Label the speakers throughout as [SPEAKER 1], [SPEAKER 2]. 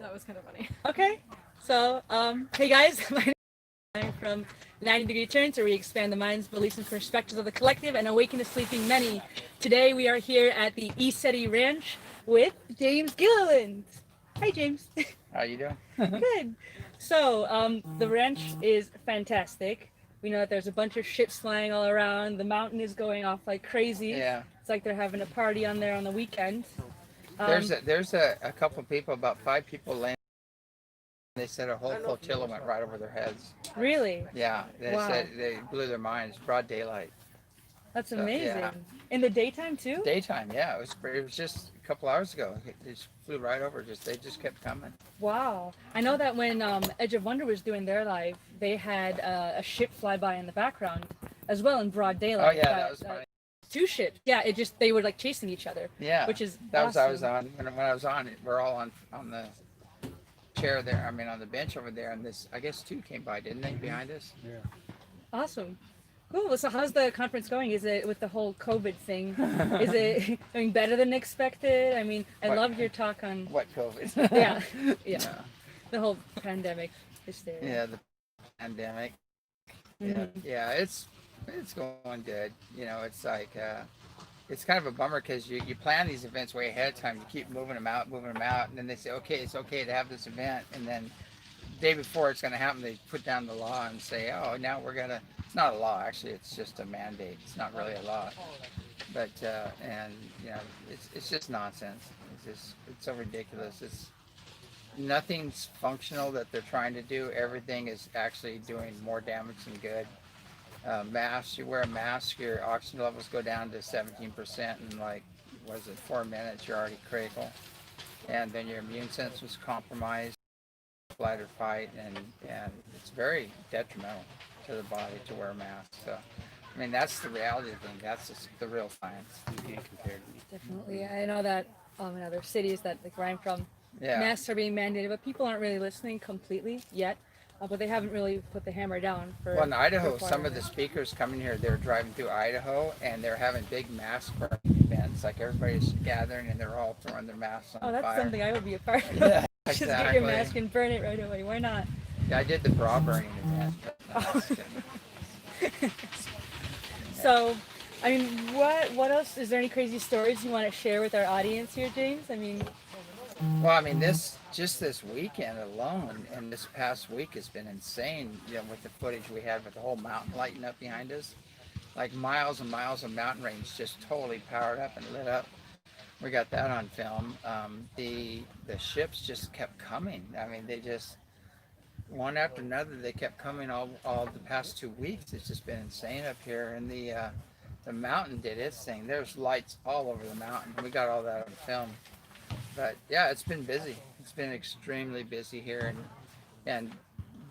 [SPEAKER 1] that was kind of funny.
[SPEAKER 2] Okay. So, hey guys, I'm from 90-Degree Turns, where we expand the minds, beliefs, and perspectives of the collective and awaken the sleeping many. Today we are here at the ECETI Ranch with James Gilliland. Hi, James.
[SPEAKER 3] How you doing?
[SPEAKER 2] Good. So, the ranch is fantastic. We know that there's a bunch of ships flying all around. The mountain is going off like crazy.
[SPEAKER 3] Yeah.
[SPEAKER 2] It's like they're having a party on there on the weekend.
[SPEAKER 3] There's a couple of people, about 5 people landed. They said a whole flotilla went right over their heads.
[SPEAKER 2] Really?
[SPEAKER 3] Yeah, they
[SPEAKER 2] Wow.
[SPEAKER 3] said they blew their minds. Broad daylight.
[SPEAKER 2] That's
[SPEAKER 3] So,
[SPEAKER 2] amazing.
[SPEAKER 3] yeah.
[SPEAKER 2] In the daytime too?
[SPEAKER 3] Daytime, yeah. It was just a couple hours ago. They just flew right over. They just kept coming.
[SPEAKER 2] Wow. I know that when Edge of Wonder was doing their live, they had a ship fly by in the background as well in broad daylight.
[SPEAKER 3] Oh yeah, that was funny.
[SPEAKER 2] 2 ships. Yeah, it just they were like chasing each other.
[SPEAKER 3] Yeah,
[SPEAKER 2] Which is
[SPEAKER 3] that
[SPEAKER 2] awesome.
[SPEAKER 3] was I was on when I was on it. We're all on the chair there. I mean on the bench over there, and this I guess 2 came by, didn't they, behind us?
[SPEAKER 4] Yeah.
[SPEAKER 2] Awesome. Cool. So how's the conference going? Is it with the whole COVID thing? Is it doing better than expected? I mean, I
[SPEAKER 3] What?
[SPEAKER 2] loved your talk on
[SPEAKER 3] What COVID?
[SPEAKER 2] yeah, yeah,
[SPEAKER 3] Yeah.
[SPEAKER 2] the whole pandemic hysteria.
[SPEAKER 3] Yeah, the pandemic.
[SPEAKER 2] Mhm.
[SPEAKER 3] Yeah, it's going good. You know, it's like it's kind of a bummer because you plan these events way ahead of time. You keep moving them out, and then they say, okay, it's okay to have this event, and then the day before it's going to happen, they put down the law and say, oh, now we're gonna. It's not a law, actually. It's just a mandate. It's not really a law, but and you know, it's just nonsense. It's so ridiculous. It's nothing's functional that they're trying to do. Everything is actually doing more damage than good. Masks, you wear a mask, your oxygen levels go down to 17%, and like, what is it, 4 minutes, you're already critical. And then your immune system is compromised, flight or fight, and it's very detrimental to the body to wear a mask. So, I mean, that's the reality of the thing. That's the real science. You can't compare to me.
[SPEAKER 2] Definitely. I know that in other cities that like where I'm from,
[SPEAKER 3] Yeah.
[SPEAKER 2] masks are being mandated, but people aren't really listening completely yet. But they haven't really put the hammer down for.
[SPEAKER 3] Well, in Idaho,
[SPEAKER 2] for
[SPEAKER 3] some of the speakers coming here, they're driving through Idaho, and they're having big mask burning events. Like everybody's gathering, and they're all throwing their masks on
[SPEAKER 2] Oh, that's
[SPEAKER 3] fire.
[SPEAKER 2] something I would be a part of.
[SPEAKER 3] Yeah,
[SPEAKER 2] Just get
[SPEAKER 3] exactly.
[SPEAKER 2] your mask and burn it right away. Why not?
[SPEAKER 3] Yeah, I did the bra burning event. But no, just kidding.
[SPEAKER 2] So, I mean, what else? Is there any crazy stories you want to share with our audience here, James? I mean,
[SPEAKER 3] Well, I mean, this weekend alone, and this past week has been insane. You know, with the footage we had with the whole mountain lighting up behind us, like miles and miles of mountain range just totally powered up and lit up. We got that on film. The ships just kept coming. I mean, they just one after another. They kept coming all the past 2 weeks. It's just been insane up here, and the mountain did its thing. There's lights all over the mountain. We got all that on film. But yeah, it's been busy. It's been extremely busy here, and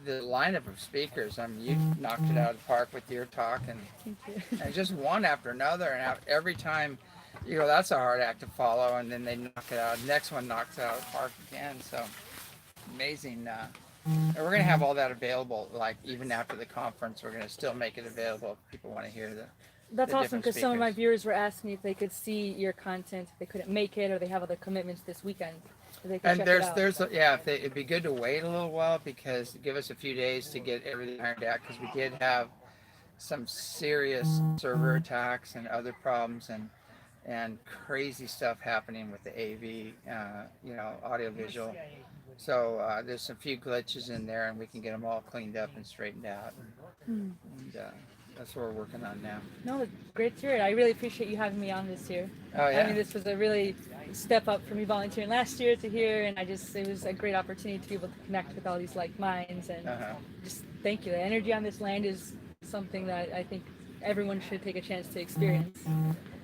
[SPEAKER 3] the lineup of speakers. I mean, you knocked it out of the park with your talk,
[SPEAKER 2] thank you.
[SPEAKER 3] and just one after another, and every time, you know, that's a hard act to follow, and then they knock it out. The next one knocks it out of the park again. So amazing. And we're gonna have all that available. Like even after the conference, we're gonna still make it available if people want to hear the.
[SPEAKER 2] That's
[SPEAKER 3] the
[SPEAKER 2] awesome
[SPEAKER 3] different
[SPEAKER 2] because some of my
[SPEAKER 3] speakers.
[SPEAKER 2] viewers were asking if they could see your content, if they couldn't make it, or they have other commitments this weekend. So they can
[SPEAKER 3] And
[SPEAKER 2] check
[SPEAKER 3] there's
[SPEAKER 2] it out.
[SPEAKER 3] yeah, it'd be good to wait a little while because give us a few days to get everything ironed out because we did have some serious server attacks and other problems and crazy stuff happening with the AV, you know, audio visual. So there's a few glitches in there, and we can get them all cleaned up and straightened out. And that's what we're working on now.
[SPEAKER 2] No, it's great to hear it. I really appreciate you having me on this year.
[SPEAKER 3] Oh yeah.
[SPEAKER 2] I mean, this was a really step up for me volunteering last year to here, and it was a great opportunity to be able to connect with all these like minds, and just thank you. The energy on this land is something that I think everyone should take a chance to experience.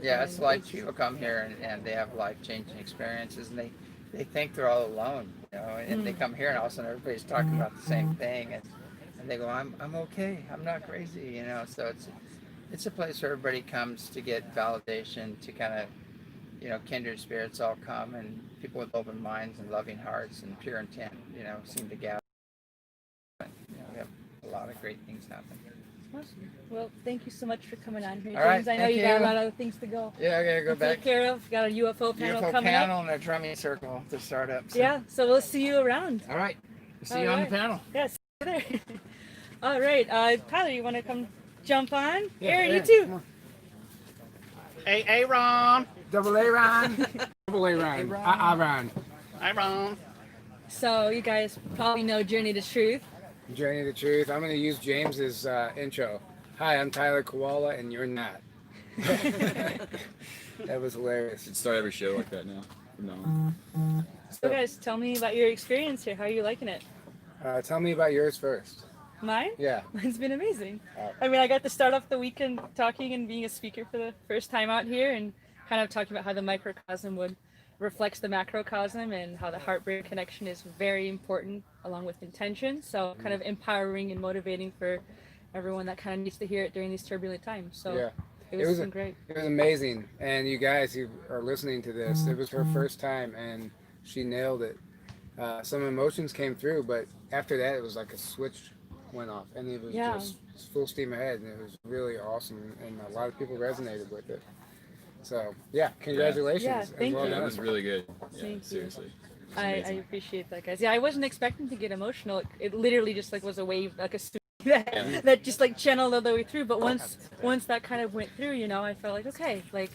[SPEAKER 3] Yeah, it's like people come here and they have life-changing experiences, and they think they're all alone, you know, and they come here and all of a sudden everybody's talking about the same thing, and they go, I'm okay, I'm not crazy, you know. So it's a place where everybody comes to get validation, to kind of, you know, kindred spirits all come, and people with open minds and loving hearts and pure intent, you know, seem to gather. You know, we have a lot of great things happen.
[SPEAKER 2] Awesome. Well, thank you so much for coming on here,
[SPEAKER 3] All right,
[SPEAKER 2] James. I know
[SPEAKER 3] thank
[SPEAKER 2] you got a
[SPEAKER 3] you.
[SPEAKER 2] lot of other things to go.
[SPEAKER 3] Yeah, I gotta go back.
[SPEAKER 2] Take care of. Got a UFO panel
[SPEAKER 3] UFO
[SPEAKER 2] coming
[SPEAKER 3] panel
[SPEAKER 2] up.
[SPEAKER 3] and a drumming circle to start up. So.
[SPEAKER 2] Yeah, so we'll see you around.
[SPEAKER 3] All right. See
[SPEAKER 2] All
[SPEAKER 3] you on the
[SPEAKER 2] right.
[SPEAKER 3] panel.
[SPEAKER 2] Yeah, see you there. All right, Tyler, you want to come jump on?
[SPEAKER 3] Yeah,
[SPEAKER 2] Aaron,
[SPEAKER 3] Aaron,
[SPEAKER 2] you too.
[SPEAKER 3] come on.
[SPEAKER 1] Hey, Ron.
[SPEAKER 3] Double A Ron.
[SPEAKER 1] Double A Ron. Ron. Hi, Ron.
[SPEAKER 2] So you guys probably know Journey to Truth.
[SPEAKER 1] Journey to Truth. I'm going to use James's intro. Hi, I'm Tyler Koala, and you're not. That was hilarious.
[SPEAKER 4] Should start every show like that now. No.
[SPEAKER 2] So guys, tell me about your experience here. How are you liking it?
[SPEAKER 1] Tell me about yours first.
[SPEAKER 2] Mine?
[SPEAKER 1] Yeah.
[SPEAKER 2] Mine's been amazing.
[SPEAKER 1] Oh.
[SPEAKER 2] I mean, I got to start off the weekend talking and being a speaker for the first time out here and kind of talking about how the microcosm would reflects the macrocosm and how the heart-brain connection is very important along with intention. So kind of empowering and motivating for everyone that kind of needs to hear it during these turbulent times. So
[SPEAKER 1] Yeah.
[SPEAKER 2] it was great.
[SPEAKER 1] It was amazing. And you guys who are listening to this, it was her first time, and she nailed it. Some emotions came through, but after that, it was like a switch went off, and it was just full steam ahead, and it was really awesome, and a lot of people resonated with it. So, yeah, congratulations.
[SPEAKER 2] Yeah,
[SPEAKER 1] and
[SPEAKER 2] thank
[SPEAKER 1] well
[SPEAKER 2] you.
[SPEAKER 4] That
[SPEAKER 1] done.
[SPEAKER 4] was really good. Yeah,
[SPEAKER 2] Thank you.
[SPEAKER 4] seriously. It was
[SPEAKER 2] I
[SPEAKER 4] amazing.
[SPEAKER 2] appreciate that, guys. Yeah, I wasn't expecting to get emotional. It literally just like was a wave, like a tsunami that just like channeled all the way through. But once that kind of went through, you know, I felt like, okay, like,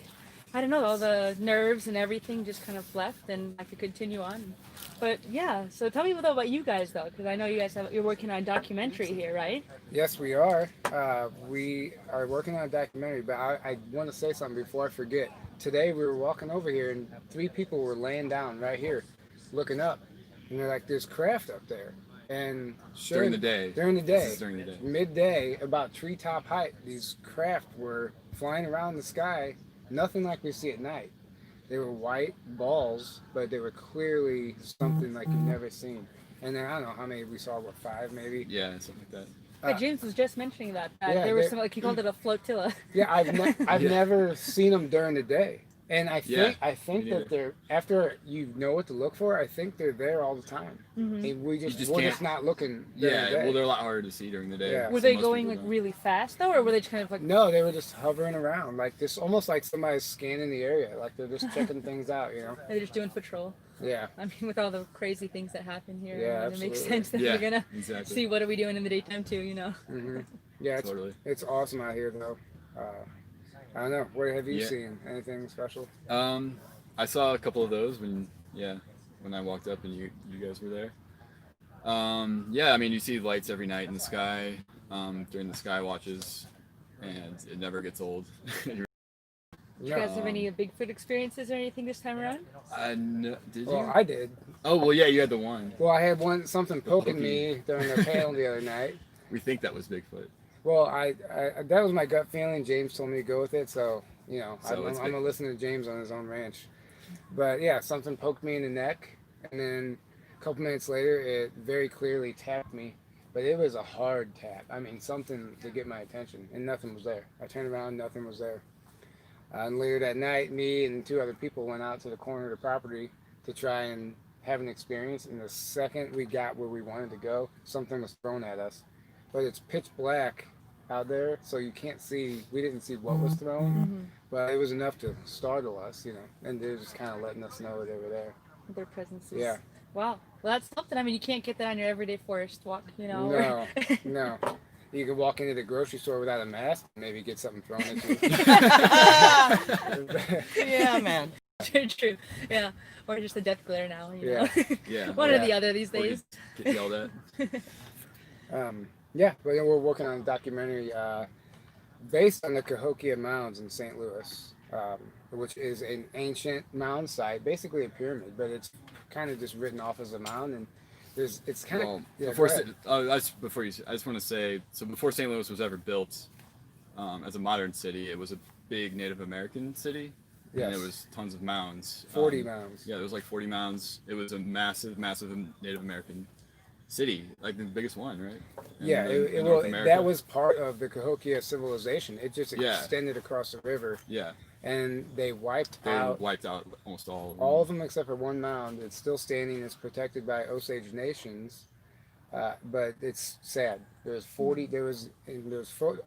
[SPEAKER 2] I don't know, all the nerves and everything just kind of left, and I could continue on. But yeah, so tell me though about you guys though, because I know you guys you're working on a documentary here, right?
[SPEAKER 1] Yes, we are. We are working on a documentary, but I want to say something before I forget. Today we were walking over here, and 3 people were laying down right here, looking up, and they're like, "There's craft up there." And sure,
[SPEAKER 4] During the day.
[SPEAKER 1] during the
[SPEAKER 4] This
[SPEAKER 1] day,
[SPEAKER 4] is during the day.
[SPEAKER 1] midday, about treetop height, these craft were flying around the sky, nothing like we see at night. They were white balls, but they were clearly something like you've never seen. And then I don't know how many we saw, what, 5 maybe?
[SPEAKER 4] Yeah, something like that.
[SPEAKER 2] Yeah, James was just mentioning that.
[SPEAKER 1] yeah,
[SPEAKER 2] there was
[SPEAKER 1] they-
[SPEAKER 2] some, like he called it a flotilla.
[SPEAKER 1] Yeah, I've
[SPEAKER 4] Yeah.
[SPEAKER 1] never seen them during the day, and I think
[SPEAKER 4] me
[SPEAKER 1] that
[SPEAKER 4] neither.
[SPEAKER 1] they're after you know what to look for. I think they're there all the time.
[SPEAKER 2] Mhm.
[SPEAKER 1] And we're
[SPEAKER 4] just
[SPEAKER 1] just
[SPEAKER 4] can't-
[SPEAKER 1] not looking. During
[SPEAKER 4] Yeah,
[SPEAKER 1] the day.
[SPEAKER 4] well, they're a lot harder to see during the day.
[SPEAKER 1] Yeah.
[SPEAKER 2] Were
[SPEAKER 4] so
[SPEAKER 2] they
[SPEAKER 4] most
[SPEAKER 2] going
[SPEAKER 4] people
[SPEAKER 2] like
[SPEAKER 4] don't.
[SPEAKER 2] really fast though, or were they just kind of like?
[SPEAKER 1] No, they were just hovering around, like this, almost like somebody's scanning the area, like they're just checking things out. You know?
[SPEAKER 2] They're just doing patrol.
[SPEAKER 1] Yeah.
[SPEAKER 2] I mean, with all the crazy things that happen here,
[SPEAKER 1] Yeah,
[SPEAKER 2] it makes
[SPEAKER 1] absolutely.
[SPEAKER 2] sense that
[SPEAKER 4] Yeah,
[SPEAKER 2] we're gonna
[SPEAKER 4] exactly.
[SPEAKER 2] see what are we doing in the daytime too. You know.
[SPEAKER 1] Hmm. Yeah,
[SPEAKER 4] Totally.
[SPEAKER 1] it's awesome out here though. I don't know. What have you
[SPEAKER 4] Yeah.
[SPEAKER 1] seen? Anything special?
[SPEAKER 4] I saw a couple of those when I walked up and you guys were there. Yeah, I mean, you see lights every night in the sky during the sky watches, and it never gets old.
[SPEAKER 2] Did you guys have any Bigfoot experiences or anything this time around?
[SPEAKER 4] Did you?
[SPEAKER 1] Well, I did.
[SPEAKER 4] Oh, well, yeah, you had the one.
[SPEAKER 1] Well, I had something poking
[SPEAKER 4] Pokey.
[SPEAKER 1] me during the panel the other night.
[SPEAKER 4] We think that was Bigfoot.
[SPEAKER 1] Well, I that was my gut feeling. James told me to go with it, so you know,
[SPEAKER 4] So
[SPEAKER 1] I'm
[SPEAKER 4] it's
[SPEAKER 1] gonna listen to James on his own ranch. But yeah, something poked me in the neck, and then a couple minutes later, it very clearly tapped me. But it was a hard tap. I mean, something to get my attention, and nothing was there. I turned around, nothing was there. And later that night, me and 2 other people went out to the corner of the property to try and have an experience. And the second we got where we wanted to go, something was thrown at us. But it's pitch black out there, so you can't see. We didn't see what was thrown, but it was enough to startle us, you know. And they're just kind of letting us know they were there.
[SPEAKER 2] Their presences.
[SPEAKER 1] Yeah.
[SPEAKER 2] Wow. Well, that's something. I mean, you can't get that on your everyday forest walk, you know.
[SPEAKER 1] No, no. You could walk into the grocery store without a mask, and maybe get something thrown at you.
[SPEAKER 3] Yeah, man.
[SPEAKER 2] True. Yeah. Or just a death glare now, you know.
[SPEAKER 4] Yeah.
[SPEAKER 2] One or
[SPEAKER 1] Yeah.
[SPEAKER 2] the other these
[SPEAKER 4] Or
[SPEAKER 2] days.
[SPEAKER 4] get yelled at.
[SPEAKER 1] Yeah, but then we're working on a documentary based on the Cahokia Mounds in St. Louis, which is an ancient mound site, basically a pyramid, but it's kind of just written off as a mound, and it's kind of
[SPEAKER 4] Well, before you, I just want to say, so before St. Louis was ever built as a modern city, it was a big Native American city, and
[SPEAKER 1] Yes.
[SPEAKER 4] it was tons of mounds.
[SPEAKER 1] 40 mounds.
[SPEAKER 4] Yeah, there was like 40 mounds. It was a massive Native American city, like the biggest one, right?
[SPEAKER 1] Yeah,
[SPEAKER 4] In North America.
[SPEAKER 1] that was part of the Cahokia civilization. It just
[SPEAKER 4] Yeah.
[SPEAKER 1] extended across the river,
[SPEAKER 4] Yeah,
[SPEAKER 1] and they wiped
[SPEAKER 4] they
[SPEAKER 1] out
[SPEAKER 4] wiped out almost all of them.
[SPEAKER 1] all of them except for one mound. It's still standing. It's protected by Osage nations, But it's sad. There was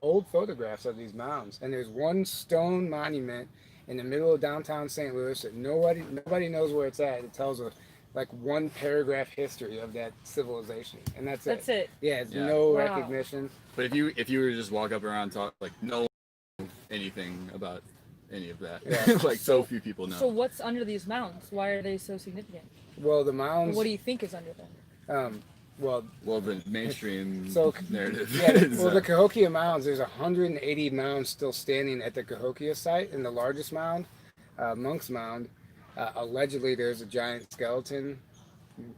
[SPEAKER 1] old photographs of these mounds, and there's one stone monument in the middle of downtown St. Louis that nobody knows where it's at. It tells a like one paragraph history of that civilization, and that's it.
[SPEAKER 2] That's it.
[SPEAKER 1] Yeah, it's
[SPEAKER 4] Yeah.
[SPEAKER 1] no
[SPEAKER 2] Wow.
[SPEAKER 1] recognition.
[SPEAKER 4] But if you were to just walk up around and talk, like no one knows anything about any of that.
[SPEAKER 1] Yeah.
[SPEAKER 4] Like so few people know.
[SPEAKER 2] So what's under these mounds? Why are they so significant?
[SPEAKER 1] Well, the mounds.
[SPEAKER 2] What do you think is under them?
[SPEAKER 1] Well,
[SPEAKER 4] Well, the mainstream
[SPEAKER 1] So,
[SPEAKER 4] narrative.
[SPEAKER 1] yeah,
[SPEAKER 4] is,
[SPEAKER 1] well, the Cahokia Mounds, there's 180 mounds still standing at the Cahokia site, and the largest mound, Monk's Mound, allegedly there's a giant skeleton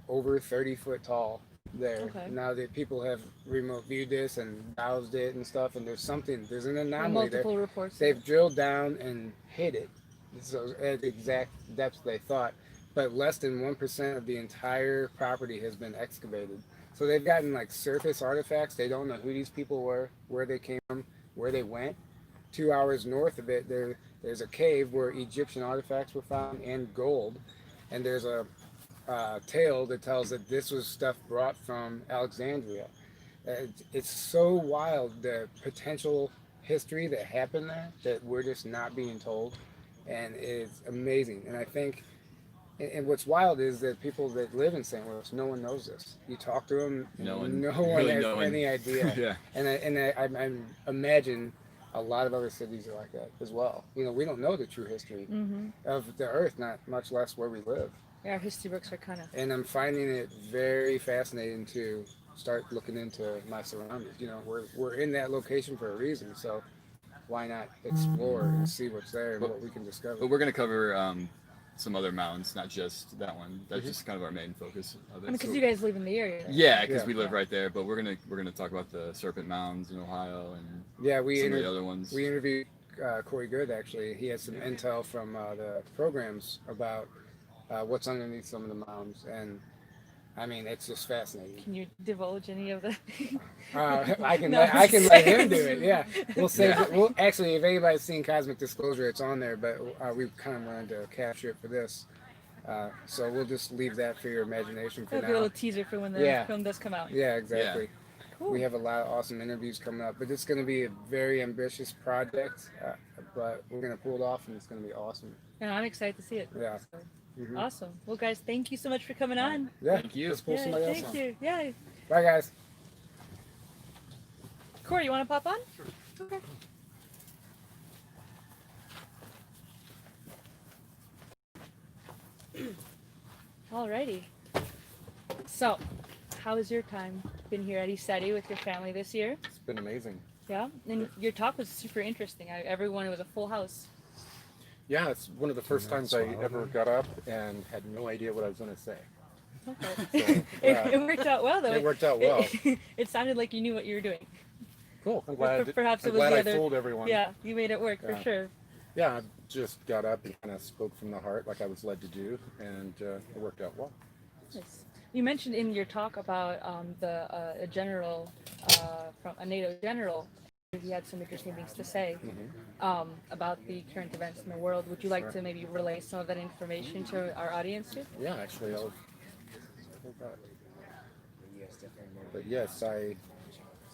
[SPEAKER 1] over 30 foot tall there.
[SPEAKER 2] Okay.
[SPEAKER 1] Now that people have remote viewed this and browsed it and stuff, and there's an
[SPEAKER 2] There are
[SPEAKER 1] anomaly there.
[SPEAKER 2] multiple reports.
[SPEAKER 1] They've drilled down and hit it, so at the exact depths they thought, but less than 1% of the entire property has been excavated. So they've gotten like surface artifacts. They don't know who these people were, where they came from, where they went. 2 hours north of it, there's a cave where Egyptian artifacts were found and gold, and there's a tale that tells that this was stuff brought from Alexandria. It's so wild, the potential history that happened there, that we're just not being told, and it's amazing. And I think, and what's wild is that people that live in St. Louis, no one knows this. You talk to them,
[SPEAKER 4] No one
[SPEAKER 1] has
[SPEAKER 4] really
[SPEAKER 1] any idea.
[SPEAKER 4] Yeah.
[SPEAKER 1] And I imagine a lot of other cities are like that as well. You know, we don't know the true history of the earth, not much less where we live.
[SPEAKER 2] Yeah, our history books are kind of.
[SPEAKER 1] And I'm finding it very fascinating to start looking into my surroundings. You know, we're in that location for a reason, so why not explore and see what's there and what we can discover.
[SPEAKER 4] But we're gonna cover some other mounds, not just that one. That's just kind of our main focus of it.
[SPEAKER 2] I mean, because you guys live in the area.
[SPEAKER 4] Yeah, because
[SPEAKER 1] Yeah.
[SPEAKER 4] we live right there. But we're gonna talk about the Serpent Mounds in Ohio and
[SPEAKER 1] Yeah,
[SPEAKER 4] some of the other ones.
[SPEAKER 1] we interviewed Corey Good, actually. He had some intel from the programs about what's underneath some of the mounds, and I mean, it's just fascinating.
[SPEAKER 2] Can you divulge any of the?
[SPEAKER 1] I can
[SPEAKER 2] No,
[SPEAKER 1] let him do it. Yeah, we'll save
[SPEAKER 4] Yeah.
[SPEAKER 1] it. We'll actually, if anybody's seen Cosmic Disclosure, it's on there, but we kind of wanted to capture it for this, so we'll just leave that for your imagination for
[SPEAKER 2] That'll be a
[SPEAKER 1] now.
[SPEAKER 2] little teaser for when the
[SPEAKER 1] Yeah.
[SPEAKER 2] film does come out.
[SPEAKER 1] Yeah, exactly.
[SPEAKER 2] Cool.
[SPEAKER 1] We have a lot of awesome interviews coming up, but it's going to be a very ambitious project, but we're going to pull it off, and it's going to be awesome.
[SPEAKER 2] And I'm excited to see it.
[SPEAKER 1] Yeah.
[SPEAKER 2] So,
[SPEAKER 1] Mhm.
[SPEAKER 2] Awesome. Well, guys, thank you so much for coming on.
[SPEAKER 1] Yeah.
[SPEAKER 4] Thank you.
[SPEAKER 1] Let's pull
[SPEAKER 2] Yeah,
[SPEAKER 1] somebody else
[SPEAKER 2] thank
[SPEAKER 1] on.
[SPEAKER 2] you. Yeah.
[SPEAKER 1] Bye, guys.
[SPEAKER 2] Corey, you want to pop on? Sure. Okay. Alrighty. So, how has your time been here at ECETI with your family this year?
[SPEAKER 5] It's been amazing.
[SPEAKER 2] Yeah, and your talk was super interesting. Everyone, it was a full house.
[SPEAKER 5] Yeah, it's one of the first times I ever got up and had no idea what I was going to say.
[SPEAKER 2] Okay.
[SPEAKER 5] yeah.
[SPEAKER 2] It worked out well, though.
[SPEAKER 5] It worked out well.
[SPEAKER 2] It sounded like you knew what you were doing.
[SPEAKER 5] Cool. I'm glad,
[SPEAKER 2] Perhaps it
[SPEAKER 5] I'm
[SPEAKER 2] was
[SPEAKER 5] glad
[SPEAKER 2] the
[SPEAKER 5] I
[SPEAKER 2] other-
[SPEAKER 5] fooled everyone.
[SPEAKER 2] Yeah, you made it work for
[SPEAKER 5] Yeah.
[SPEAKER 2] sure.
[SPEAKER 5] Yeah, I just got up and kind of spoke from the heart like I was led to do, and it worked out well.
[SPEAKER 2] Nice. You mentioned in your talk about a general from a NATO general. He had some interesting things to say about the current events in the world. Would you like
[SPEAKER 5] Sure.
[SPEAKER 2] to maybe relay some of that information to our audience too?
[SPEAKER 5] Yeah, actually, I'll hold that. But yes,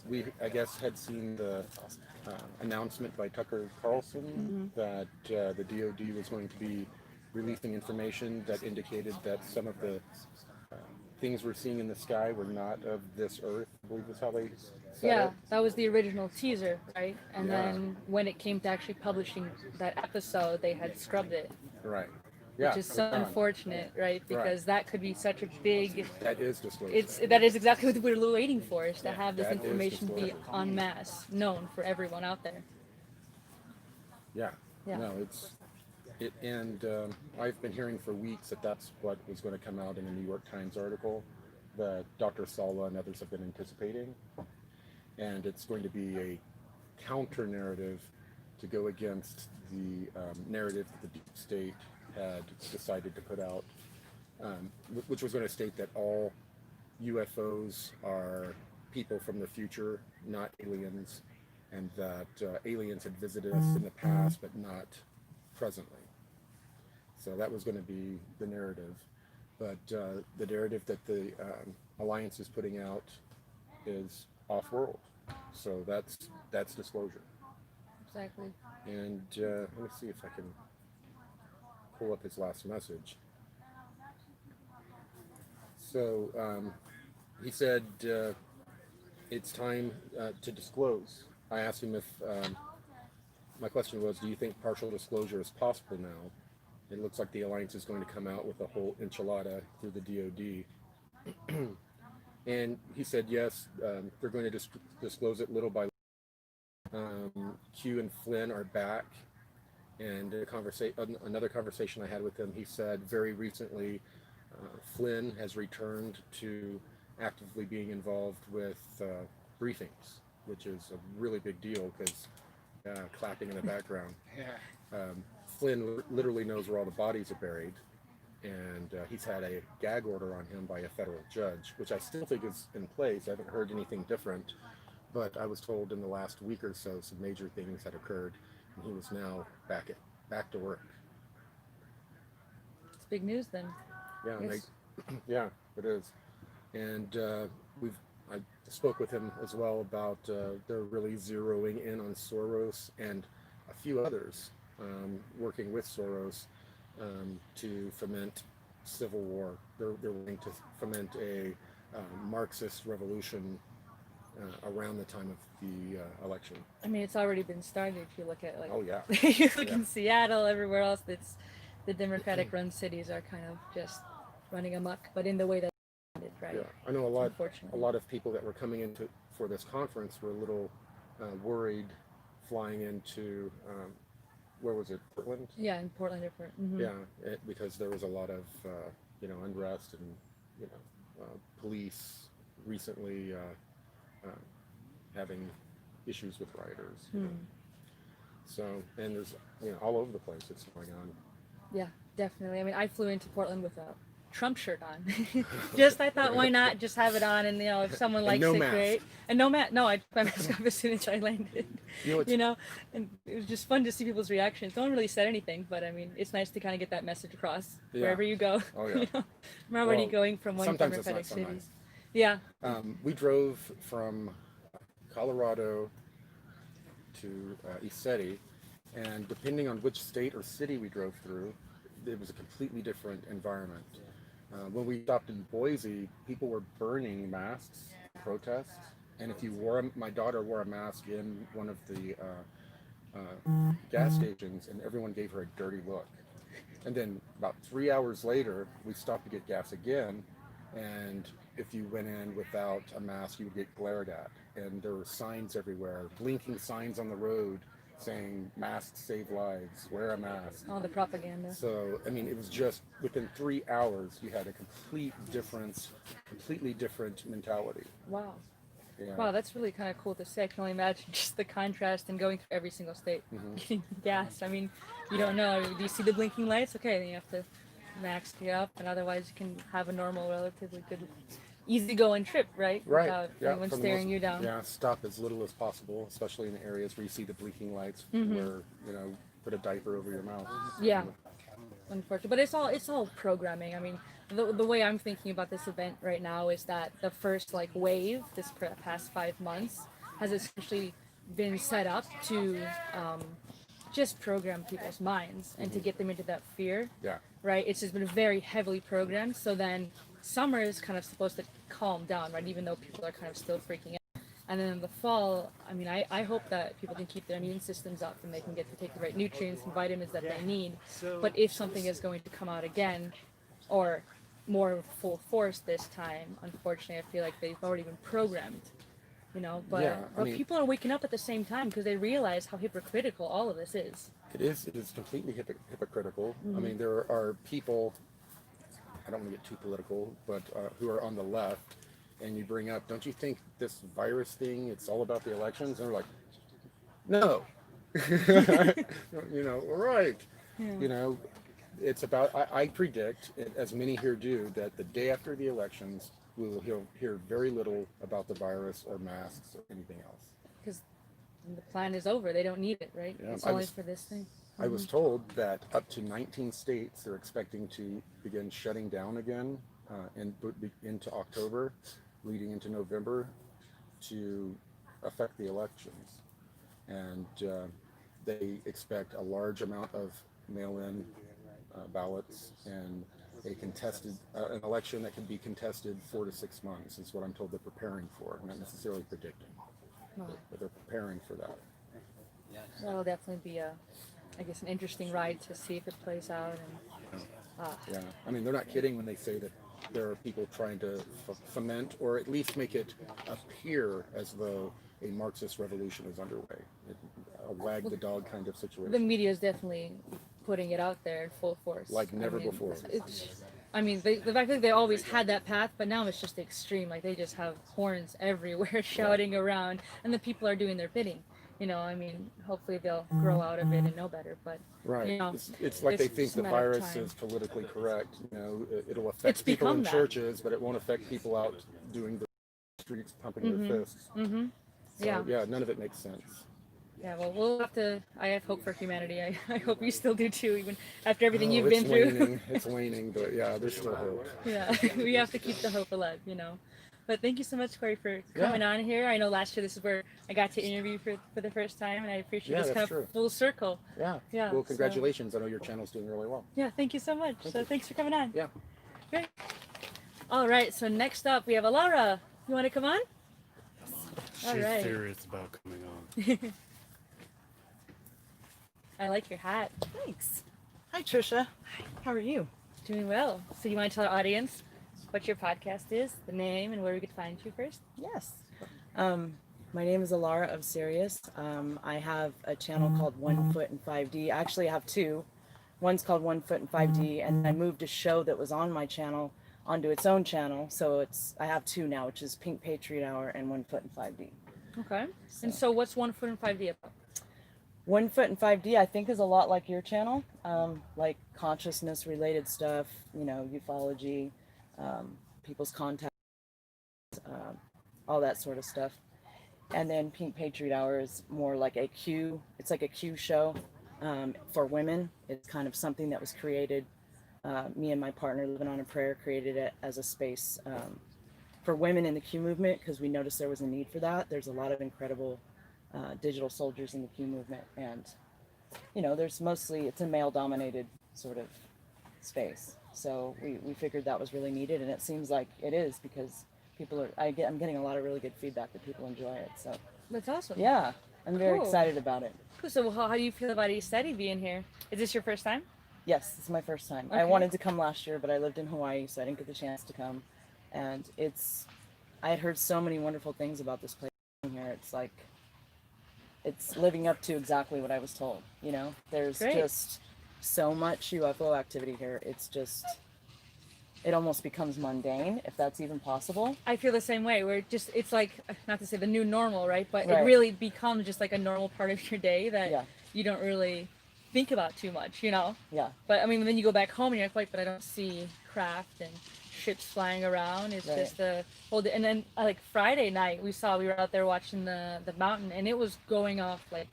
[SPEAKER 5] we I guess had seen the announcement by Tucker Carlson that the DoD was going to be releasing information that indicated that some of the things we're seeing in the sky were not of this earth, I believe is how they said
[SPEAKER 2] Yeah,
[SPEAKER 5] it.
[SPEAKER 2] that was the original teaser, right? And
[SPEAKER 5] Yeah.
[SPEAKER 2] then when it came to actually publishing that episode, they had scrubbed it,
[SPEAKER 5] Right. Yeah.
[SPEAKER 2] which is so
[SPEAKER 5] gone.
[SPEAKER 2] unfortunate, right? Because that could be such a big.
[SPEAKER 5] That is disclosure.
[SPEAKER 2] That is exactly what we're waiting for, is to have this
[SPEAKER 5] That is
[SPEAKER 2] information be
[SPEAKER 5] disclosure.
[SPEAKER 2] en masse, known for everyone out there.
[SPEAKER 5] Yeah.
[SPEAKER 2] Yeah.
[SPEAKER 5] No, and I've been hearing for weeks that that's what was going to come out in a New York Times article that Dr. Sala and others have been anticipating. And it's going to be a counter narrative to go against the narrative that the deep state had decided to put out, which was going to state that all UFOs are people from the future, not aliens, and that aliens had visited us in the past, but not presently. So that was going to be the narrative. but the narrative that the alliance is putting out is off-world. So that's disclosure.
[SPEAKER 2] Exactly.
[SPEAKER 5] And let me see if I can pull up his last message. So he said it's time to disclose. I asked him if my question was, do you think partial disclosure is possible now? It looks like the alliance is going to come out with a whole enchilada through the DoD. And he said yes, they're going to disclose it little by little. Q and Flynn are back. And another conversation I had with him, he said very recently Flynn has returned to actively being involved with briefings, which is a really big deal because clapping in the background.
[SPEAKER 1] Yeah.
[SPEAKER 5] Flynn literally knows where all the bodies are buried, and he's had a gag order on him by a federal judge, which I still think is in place. I haven't heard anything different, but I was told in the last week or so some major things had occurred, and he was now back to work.
[SPEAKER 2] It's big news then.
[SPEAKER 5] Yeah,
[SPEAKER 2] Yes.
[SPEAKER 5] yeah, it is. And I spoke with him as well about they're really zeroing in on Soros and a few others working with Soros to foment civil war. They're willing to foment a Marxist revolution around the time of the election.
[SPEAKER 2] I mean, it's already been started. If you look at
[SPEAKER 5] Oh yeah,
[SPEAKER 2] you look
[SPEAKER 5] Yeah.
[SPEAKER 2] in Seattle, everywhere else, that's the Democratic-run cities are kind of just running amok, but in the way that it, right?
[SPEAKER 5] yeah. I know a
[SPEAKER 2] Unfortunately.
[SPEAKER 5] lot of people that were coming into for this conference were a little worried flying into where was it, Portland?
[SPEAKER 2] Yeah, in Portland, different. Mm-hmm.
[SPEAKER 5] Yeah, because there was a lot of unrest and police recently having issues with rioters. So, and there's all over the place it's going on.
[SPEAKER 2] Yeah, definitely. I mean, I flew into Portland with a Trump shirt on. Just I thought, why not just have it on, and if someone likes
[SPEAKER 5] no
[SPEAKER 2] it,
[SPEAKER 5] mask.
[SPEAKER 2] great. And no mask. No, I took my mask off as soon as I landed.
[SPEAKER 5] It's-
[SPEAKER 2] And it was just fun to see people's reactions. No one really said anything, but I mean, it's nice to kind of get that message across
[SPEAKER 5] Yeah.
[SPEAKER 2] wherever you go.
[SPEAKER 5] Oh, yeah.
[SPEAKER 2] I'm already
[SPEAKER 5] Well,
[SPEAKER 2] going from one
[SPEAKER 5] sometimes it's
[SPEAKER 2] Democratic
[SPEAKER 5] not so
[SPEAKER 2] city.
[SPEAKER 5] nice.
[SPEAKER 2] Yeah.
[SPEAKER 5] We drove from Colorado to ECETI, and depending on which state or city we drove through, it was a completely different environment. When we stopped in Boise, people were burning masks in protest, and if you my daughter wore a mask in one of the gas stations, and everyone gave her a dirty look. And then about 3 hours later, we stopped to get gas again, and if you went in without a mask, you would get glared at. And there were signs everywhere, blinking signs on the road saying, masks save lives, wear a mask.
[SPEAKER 2] All the propaganda.
[SPEAKER 5] So, I mean, it was just within 3 hours, you had a completely different mentality.
[SPEAKER 2] Wow.
[SPEAKER 5] Yeah.
[SPEAKER 2] Wow, that's really kind of cool to say. I can only imagine just the contrast and going through every single state, getting gas. I mean, you don't know. Do you see the blinking lights? Okay, then you have to max it up, and otherwise you can have a normal, relatively good, easy-going trip, right?
[SPEAKER 5] Right.
[SPEAKER 2] Without
[SPEAKER 5] Yeah.
[SPEAKER 2] anyone
[SPEAKER 5] for the
[SPEAKER 2] staring
[SPEAKER 5] most-
[SPEAKER 2] you down.
[SPEAKER 5] Yeah. Stop as little as possible, especially in the areas where you see the blinking lights, where put a diaper over your mouth.
[SPEAKER 2] Yeah. Unfortunately, but it's all programming. I mean, the way I'm thinking about this event right now is that the first wave, this past 5 months, has essentially been set up to just program people's minds and to get them into that fear.
[SPEAKER 5] Yeah.
[SPEAKER 2] Right? It's just been very heavily programmed. So then summer is kind of supposed to calm down, right? Even though people are kind of still freaking out. And then in the fall, I mean, I hope that people can keep their immune systems up and they can get to take the right nutrients and vitamins that they need. But if something is going to come out again, or more full force this time, unfortunately, I feel like they've already been programmed. But,
[SPEAKER 5] Yeah, I
[SPEAKER 2] but
[SPEAKER 5] mean-
[SPEAKER 2] people are waking up at the same time because they realize how hypocritical all of this is.
[SPEAKER 5] It is completely hypocritical. I mean, there are people, I don't want to get too political, but who are on the left, and you bring up, don't you think this virus thing, it's all about the elections? And they're like, no. Right.
[SPEAKER 2] Yeah.
[SPEAKER 5] It's about, I predict, as many here do, that the day after the elections, we will hear very little about the virus or masks or anything else.
[SPEAKER 2] Because the plan is over. They don't need it, right?
[SPEAKER 5] Yeah,
[SPEAKER 2] It's
[SPEAKER 5] I
[SPEAKER 2] only
[SPEAKER 5] was-
[SPEAKER 2] for this thing.
[SPEAKER 5] I was told that up to 19 states are expecting to begin shutting down again into October, leading into November, to affect the elections. And they expect a large amount of mail-in ballots and a contested an election that could be contested 4 to 6 months is what I'm told they're preparing for. Not necessarily predicting, but they're preparing for that.
[SPEAKER 2] That'll definitely be I guess, an interesting ride to see if it plays out. And
[SPEAKER 5] Yeah, I mean, they're not kidding when they say that there are people trying to foment or at least make it appear as though a Marxist revolution is underway. A wag the dog kind of situation.
[SPEAKER 2] the media is definitely putting it out there in full force.
[SPEAKER 5] Like never before.
[SPEAKER 2] The fact that they always had that path, but now it's just extreme. Like they just have horns everywhere shouting around, and the people are doing their bidding. I mean, hopefully they'll grow out of it and know better. But
[SPEAKER 5] Right. It's like they think
[SPEAKER 2] just a
[SPEAKER 5] the
[SPEAKER 2] matter of
[SPEAKER 5] virus
[SPEAKER 2] time.
[SPEAKER 5] is politically correct. It'll affect
[SPEAKER 2] It's
[SPEAKER 5] people in
[SPEAKER 2] become that.
[SPEAKER 5] churches, but it won't affect people out doing the streets pumping their fists.
[SPEAKER 2] Mm-hmm.
[SPEAKER 5] So,
[SPEAKER 2] Yeah.
[SPEAKER 5] none of it makes sense.
[SPEAKER 2] Yeah, well, we'll have to. I have hope for humanity. I hope you still do too, even after everything you've
[SPEAKER 5] it's
[SPEAKER 2] been through.
[SPEAKER 5] waning. It's waning, but yeah, there's still hope.
[SPEAKER 2] Yeah, we have to keep the hope alive, But thank you so much, Corey, for coming on here. I know last year this is where I got to interview for the first time, and I appreciate this
[SPEAKER 5] that's
[SPEAKER 2] kind of
[SPEAKER 5] true.
[SPEAKER 2] full circle.
[SPEAKER 5] Yeah.
[SPEAKER 2] Yeah,
[SPEAKER 5] Well,
[SPEAKER 2] so-
[SPEAKER 5] congratulations. I know your channel's doing really well.
[SPEAKER 2] Yeah, thank you so much. Thanks for coming on.
[SPEAKER 5] Yeah.
[SPEAKER 2] Great. All right, so next up we have Alara. You want to come on?
[SPEAKER 6] She's
[SPEAKER 2] All right.
[SPEAKER 6] serious about coming on.
[SPEAKER 2] I like your hat.
[SPEAKER 7] Thanks. Hi, Trisha. How are you?
[SPEAKER 2] Doing well. So you want to tell our audience what your podcast is, the name, and where we could find you first?
[SPEAKER 7] Yes. My name is Alara of Sirius. I have a channel called 1 Foot in 5D. I actually have two. One's called 1 Foot in 5D, and I moved a show that was on my channel onto its own channel. So I have two now, which is Pink Patriot Hour and 1 Foot in 5D.
[SPEAKER 2] Okay. And so what's 1 Foot in 5D about?
[SPEAKER 7] 1 Foot in 5D, I think, is a lot like your channel, like consciousness related stuff, ufology, people's contact, all that sort of stuff. And then Pink Patriot Hour is more like it's like a Q show for women. It's kind of something that was created. Me and my partner, Living on a Prayer, created it as a space for women in the Q movement because we noticed there was a need for that. There's a lot of incredible digital soldiers in the Q movement, and it's a male dominated sort of space, so we figured that was really needed, and it seems like it is because I'm getting a lot of really good feedback that people enjoy it, so
[SPEAKER 2] That's awesome.
[SPEAKER 7] yeah, I'm very
[SPEAKER 2] Cool.
[SPEAKER 7] excited about it.
[SPEAKER 2] Cool. So how do you feel about ECETI being here? Is this your first time?
[SPEAKER 7] Yes, it's my first time. I
[SPEAKER 2] Okay.
[SPEAKER 7] wanted to come last year, but I lived in Hawaii, so I didn't get the chance to come, and I had heard so many wonderful things about this place here. It's living up to exactly what I was told. There's
[SPEAKER 2] Great.
[SPEAKER 7] just so much UFO activity here. It almost becomes mundane, if that's even possible.
[SPEAKER 2] I feel the same way. It's like, not to say the new normal, right? But
[SPEAKER 7] Right.
[SPEAKER 2] it really becomes just like a normal part of your day that
[SPEAKER 7] Yeah.
[SPEAKER 2] you don't really think about too much,
[SPEAKER 7] Yeah.
[SPEAKER 2] But I mean, then you go back home and you're like, but I don't see craft and ships flying around. It's
[SPEAKER 7] Right.
[SPEAKER 2] just the whole day. And then like Friday night, we were out there watching the mountain, and it was going off like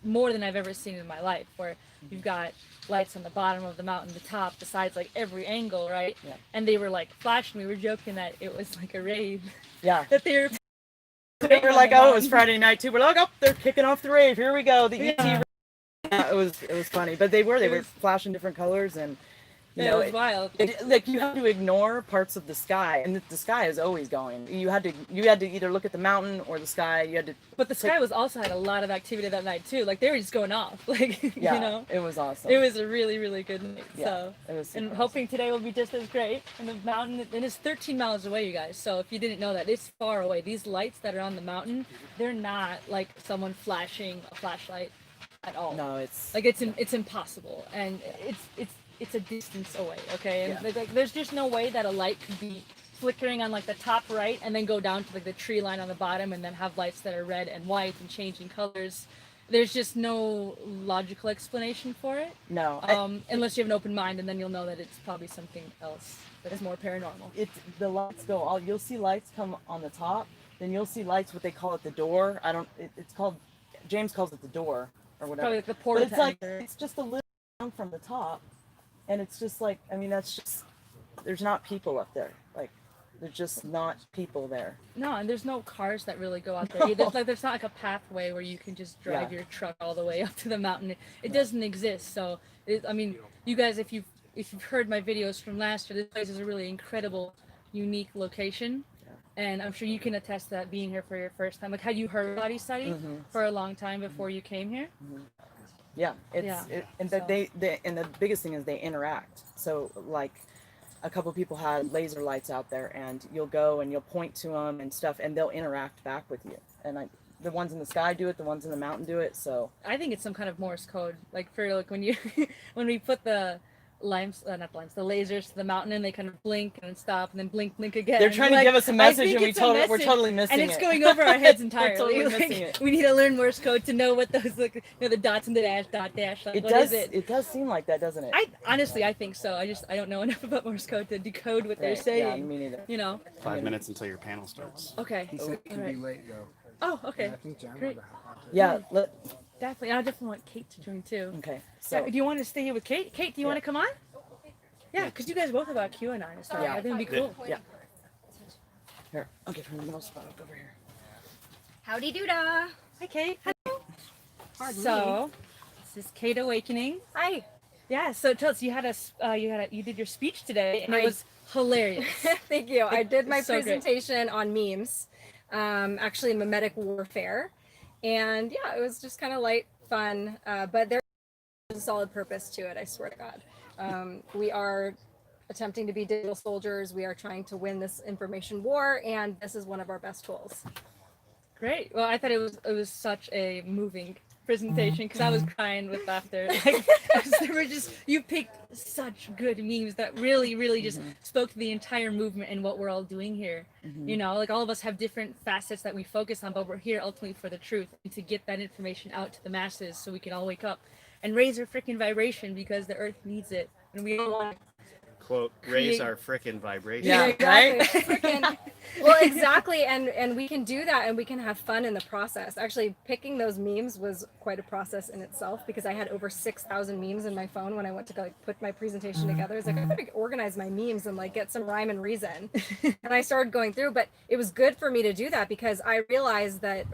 [SPEAKER 2] more than I've ever seen in my life, where you've got lights on the bottom of the mountain, the top, the sides, like every angle, right?
[SPEAKER 7] Yeah.
[SPEAKER 2] And they were like flashing. We were joking that it was like a rave.
[SPEAKER 7] Yeah.
[SPEAKER 2] That they were.
[SPEAKER 7] They were like, oh, it was Friday night too. We're like, oh, they're kicking off the rave. Here we go. The
[SPEAKER 2] Yeah.
[SPEAKER 7] ET rave. Yeah, it was funny, but they were flashing different colors, and
[SPEAKER 2] It was wild.
[SPEAKER 7] like you have to ignore parts of the sky, and the sky is always going. You had to either look at the mountain or the sky. You had to.
[SPEAKER 2] But the sky also had a lot of activity that night too. Like they were just going off. Like
[SPEAKER 7] Yeah, it was awesome.
[SPEAKER 2] it was a really, really good night.
[SPEAKER 7] Yeah,
[SPEAKER 2] So
[SPEAKER 7] it was
[SPEAKER 2] and
[SPEAKER 7] super
[SPEAKER 2] hoping today will be just as great. And the mountain, and it's 13 miles away, you guys. So if you didn't know that, it's far away. These lights that are on the mountain, they're not like someone flashing a flashlight at all.
[SPEAKER 7] No, it's
[SPEAKER 2] Like it's impossible, and it's a distance away. Okay, and
[SPEAKER 7] Yeah.
[SPEAKER 2] like there's just no way that a light could be flickering on like the top right and then go down to like the tree line on the bottom and then have lights that are red and white and changing colors. There's just no logical explanation for it.
[SPEAKER 7] no.
[SPEAKER 2] Unless you have an open mind, and then you'll know that it's probably something else that is more paranormal.
[SPEAKER 7] The lights go all. You'll see lights come on the top. Then you'll see lights. What they call it, the door. It's called. James calls it the door, or whatever.
[SPEAKER 2] Probably like the
[SPEAKER 7] But
[SPEAKER 2] portal.
[SPEAKER 7] it's like it's just a little down from the top, and it's just like, I mean, that's just, there's not people up there. Like, there's just not people there.
[SPEAKER 2] No, and there's no cars that really go out there either. There's not like a pathway where you can just drive your truck all the way up to the mountain. It doesn't exist. So, I mean, you guys, if you've heard my videos from last year, this place is a really incredible, unique location. And I'm sure you can attest to that, being here for your first time. Like, had you heard about ECETI for a long time before you came here?
[SPEAKER 7] Yeah, and that
[SPEAKER 2] so-
[SPEAKER 7] they and the biggest thing is they interact. So like, a couple people had laser lights out there, and you'll go and you'll point to them and stuff, and they'll interact back with you. And the ones in the sky do it, the ones in the mountain do it. So
[SPEAKER 2] I think it's some kind of Morse code. Like, for like when you when we put the the lasers to the mountain, and they kind of blink and then stop and then blink again.
[SPEAKER 7] they're trying to give us a message, and we're totally missing it.
[SPEAKER 2] And it's going over our heads entirely.
[SPEAKER 7] Totally
[SPEAKER 2] Like,
[SPEAKER 7] missing it.
[SPEAKER 2] we need to learn Morse code to know what those, like, you know, the dots and the dash, dot, dash. Like,
[SPEAKER 7] It
[SPEAKER 2] what
[SPEAKER 7] does.
[SPEAKER 2] is it?
[SPEAKER 7] It does seem like that, doesn't it?
[SPEAKER 2] I honestly, I think so. I don't know enough about Morse code to decode what they're
[SPEAKER 7] Right,
[SPEAKER 2] saying.
[SPEAKER 7] Yeah, me neither.
[SPEAKER 2] You know.
[SPEAKER 6] 5 minutes until your panel starts.
[SPEAKER 2] Okay.
[SPEAKER 1] He said it can
[SPEAKER 2] Alright.
[SPEAKER 1] be late though.
[SPEAKER 2] Oh, okay.
[SPEAKER 1] I think John
[SPEAKER 2] Great.
[SPEAKER 1] would have to.
[SPEAKER 7] Yeah.
[SPEAKER 2] Definitely. I definitely want Kate to join too.
[SPEAKER 7] Okay.
[SPEAKER 2] So,
[SPEAKER 7] So
[SPEAKER 2] do you want to stay here with Kate? Kate, do you want to come on? Yeah, because you guys both about QAnon and stuff.
[SPEAKER 7] Yeah.
[SPEAKER 2] I think it'd be cool.
[SPEAKER 7] yeah. Here, I'll get from the middle spot up over here.
[SPEAKER 8] Howdy doodah.
[SPEAKER 2] Hi, Kate.
[SPEAKER 8] Pardon me.
[SPEAKER 2] So, this is Kate Awakening.
[SPEAKER 8] Hi.
[SPEAKER 2] Yeah. So tell us, you did your speech today, and it
[SPEAKER 8] I-
[SPEAKER 2] was hilarious.
[SPEAKER 8] Thank you. I did my
[SPEAKER 2] so great.
[SPEAKER 8] presentation on memes, actually mimetic warfare, and yeah, it was just kind of light, fun, but there's a solid purpose to it. I swear to God, we are attempting to be digital soldiers. We are trying to win this information war, and this is one of our best tools.
[SPEAKER 2] Great. Well, I thought it was such a moving presentation because I was crying with laughter. Like, there were just, you picked such good memes that really just spoke to the entire movement and what we're all doing here. You know, like, all of us have different facets that we focus on, but we're here ultimately for the truth and to get that information out to the masses so we can all wake up and raise our freaking vibration, because the earth needs it, and we all want
[SPEAKER 6] Quote, raise our frickin' vibration.
[SPEAKER 7] Yeah,
[SPEAKER 8] exactly. Frickin'. Well, exactly, and we can do that, and we can have fun in the process. Actually, picking those memes was quite a process in itself, because I had over 6,000 memes in my phone when I went to like put my presentation together. I was like, I gotta organize my memes and like get some rhyme and reason. And I started going through, but it was good for me to do that, because I realized that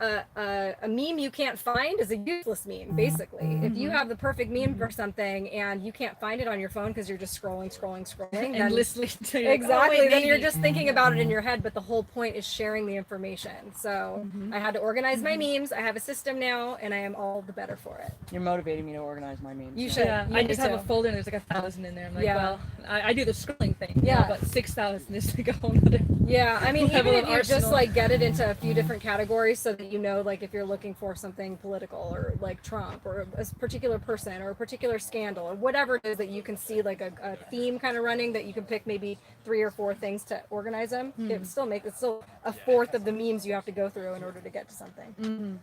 [SPEAKER 8] a meme you can't find is a useless meme, basically. If you have the perfect meme for something and you can't find it on your phone because you're just scrolling,
[SPEAKER 2] and
[SPEAKER 8] then
[SPEAKER 2] listening to your,
[SPEAKER 8] exactly,
[SPEAKER 2] oh, wait,
[SPEAKER 8] then you're
[SPEAKER 2] maybe.
[SPEAKER 8] just thinking about it in your head, but the whole point is sharing the information. So I had to organize my memes. I have a system now, and I am all the better for it.
[SPEAKER 7] You're motivating me to organize my memes.
[SPEAKER 8] You should.
[SPEAKER 2] Yeah,
[SPEAKER 8] You
[SPEAKER 2] I
[SPEAKER 8] need
[SPEAKER 2] just have a
[SPEAKER 8] to.
[SPEAKER 2] folder and there's like 1,000 in there. I'm like,
[SPEAKER 8] Yeah.
[SPEAKER 2] well, I do the scrolling thing.
[SPEAKER 8] Yeah.
[SPEAKER 2] But 6,000 is like a whole nother.
[SPEAKER 8] Yeah, I mean,
[SPEAKER 2] Level
[SPEAKER 8] even
[SPEAKER 2] of
[SPEAKER 8] if you just
[SPEAKER 2] arsenal.
[SPEAKER 8] like get it into a few different categories, so that you know, like, if you're looking for something political, or like Trump, or a particular person, or a particular scandal, or whatever it is, that you can see like a theme kind of running, that you can pick maybe 3 or 4 things to organize them. It's still a fourth of the memes you have to go through in order to get to something.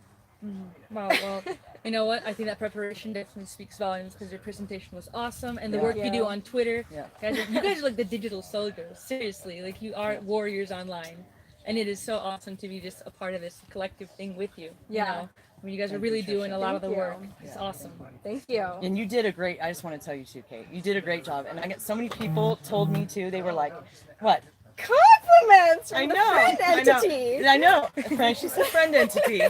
[SPEAKER 2] Wow, well, you know what? I think that preparation definitely speaks volumes, because your presentation was awesome, and the
[SPEAKER 7] Yeah.
[SPEAKER 2] work you do on Twitter.
[SPEAKER 7] Yeah.
[SPEAKER 2] You guys are like the digital soldiers. Seriously, like, you are warriors online, and it is so awesome to be just a part of this collective thing with you.
[SPEAKER 8] Yeah.
[SPEAKER 2] You know? I mean, you guys are really doing a lot of the
[SPEAKER 8] Thank you.
[SPEAKER 2] work. It's awesome.
[SPEAKER 8] Thank you.
[SPEAKER 7] And you did a great, I just want to tell you too, Kate, you did a great job. And I get so many people told me too, they were like, what?
[SPEAKER 8] Compliments from
[SPEAKER 7] I
[SPEAKER 8] the
[SPEAKER 7] know,
[SPEAKER 8] friend entity.
[SPEAKER 7] I know. She's a friend entity.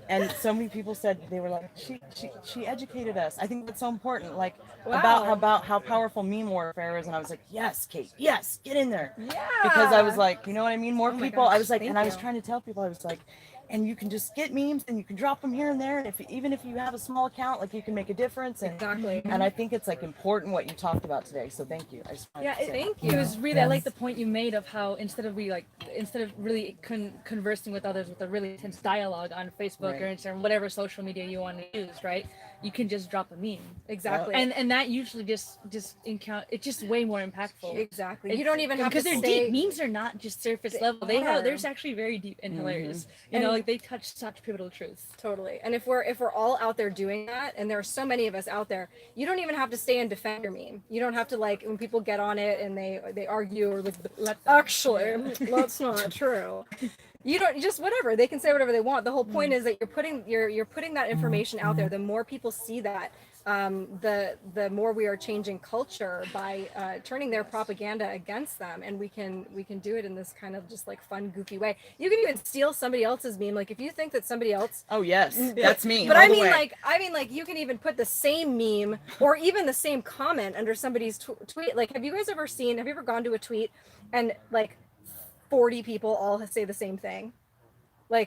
[SPEAKER 7] And so many people said, they were like, she educated us. I think that's so important, like,
[SPEAKER 8] Wow.
[SPEAKER 7] about how powerful meme warfare is. And I was like, yes, Kate, yes, get in there.
[SPEAKER 8] Yeah.
[SPEAKER 7] Because I was like, you know what I mean? More
[SPEAKER 8] Oh my
[SPEAKER 7] people. I
[SPEAKER 8] gosh,
[SPEAKER 7] was like,
[SPEAKER 8] thank
[SPEAKER 7] and I was
[SPEAKER 8] you.
[SPEAKER 7] trying to tell people, I was like, and you can just get memes and you can drop them here and there. And even if you have a small account, like, you can make a difference. And,
[SPEAKER 8] Exactly.
[SPEAKER 7] and I think it's like important what you talked about today. So thank you. I just wanted
[SPEAKER 2] Yeah,
[SPEAKER 7] to say
[SPEAKER 8] thank
[SPEAKER 7] that.
[SPEAKER 8] you.
[SPEAKER 2] It was really, I like the
[SPEAKER 7] Yes.
[SPEAKER 2] point you made of how instead of really conversing with others with a really intense dialogue on Facebook
[SPEAKER 7] Right.
[SPEAKER 2] or Instagram, whatever social media you want to use, right? You can just drop a meme.
[SPEAKER 8] Exactly.
[SPEAKER 2] And that usually just encounter, it's just way more impactful.
[SPEAKER 8] Exactly. You don't even have to
[SPEAKER 2] because they're
[SPEAKER 8] say.
[SPEAKER 2] deep. Memes are not just surface
[SPEAKER 8] They
[SPEAKER 2] level.
[SPEAKER 8] are.
[SPEAKER 2] There's actually very deep and hilarious. You
[SPEAKER 8] And-
[SPEAKER 2] know, like, they touch such pivotal truths.
[SPEAKER 8] Totally. And if we're all out there doing that, and there are so many of us out there, you don't even have to stay and defend your meme. You don't have to, like, when people get on it and they argue, or like,
[SPEAKER 2] Let them.
[SPEAKER 8] actually, that's not true. You don't just whatever they can say whatever they want. The whole point is that you're putting that information out there. The more people see that, the more we are changing culture by turning their propaganda against them, and we can do it in this kind of just like fun, goofy way. You can even steal somebody else's meme. Like if you think that somebody else,
[SPEAKER 7] Oh yes, that's me.
[SPEAKER 8] but
[SPEAKER 7] all
[SPEAKER 8] I
[SPEAKER 7] the
[SPEAKER 8] mean
[SPEAKER 7] way.
[SPEAKER 8] like you can even put the same meme or even the ssame comment under somebody's tweet. Like have you ever gone to a tweet and like 40 people all say the same thing? I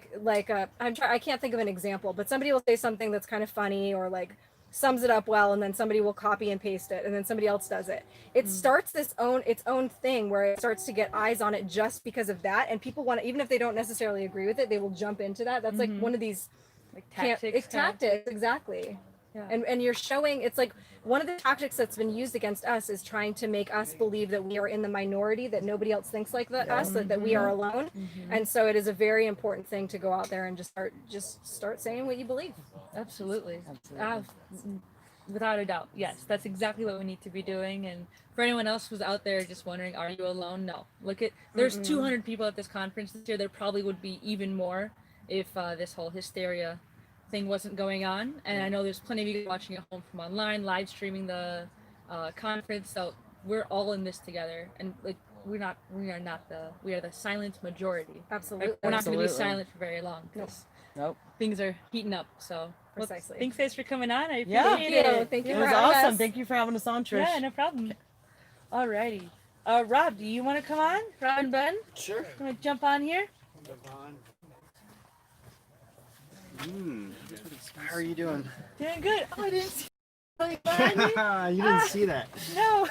[SPEAKER 8] can't think of an example, but somebody will say something that's kind of funny or like sums it up well, and then somebody will copy and paste it, and then somebody else does it. It starts its own thing where it starts to get eyes on it just because of that, and people want to, even if they don't necessarily agree with it, they will jump into that. That's like one of these
[SPEAKER 2] Like tactics.
[SPEAKER 8] tactics, exactly.
[SPEAKER 2] Yeah.
[SPEAKER 8] And you're showing, it's like one of the tactics that's been used against us is trying to make us believe that we are in the minority, that nobody else thinks like us, that we are alone. And so it is a very important thing to go out there and just start saying what you believe.
[SPEAKER 2] Absolutely. Without a doubt. Yes, that's exactly what we need to be doing. And for anyone else who's out there just wondering, are you alone? No. Look at, there's 200 people at this conference this year. There probably would be even more if this whole hysteria thing wasn't going on. And I know there's plenty of you watching at home from online, live streaming the conference. So we're all in this together. And like, we are the silent majority.
[SPEAKER 8] Absolutely.
[SPEAKER 2] We're not going to be
[SPEAKER 7] Absolutely.
[SPEAKER 2] silent for very long because
[SPEAKER 7] Nope.
[SPEAKER 2] things are heating up. So
[SPEAKER 8] Precisely.
[SPEAKER 2] thanks guys for coming on. I
[SPEAKER 7] Yeah.
[SPEAKER 2] appreciate it.
[SPEAKER 8] Thank you
[SPEAKER 7] It
[SPEAKER 8] for
[SPEAKER 7] was
[SPEAKER 8] having
[SPEAKER 7] awesome.
[SPEAKER 8] us.
[SPEAKER 7] Thank you for having us on, Trish.
[SPEAKER 2] Yeah, no problem. Alrighty. Rob, do you want to come on? Rob and Ben?
[SPEAKER 6] Sure.
[SPEAKER 2] Want to jump on here?
[SPEAKER 6] How are you doing?
[SPEAKER 2] Doing good. Oh, I didn't see you.
[SPEAKER 6] You didn't see that.
[SPEAKER 2] No.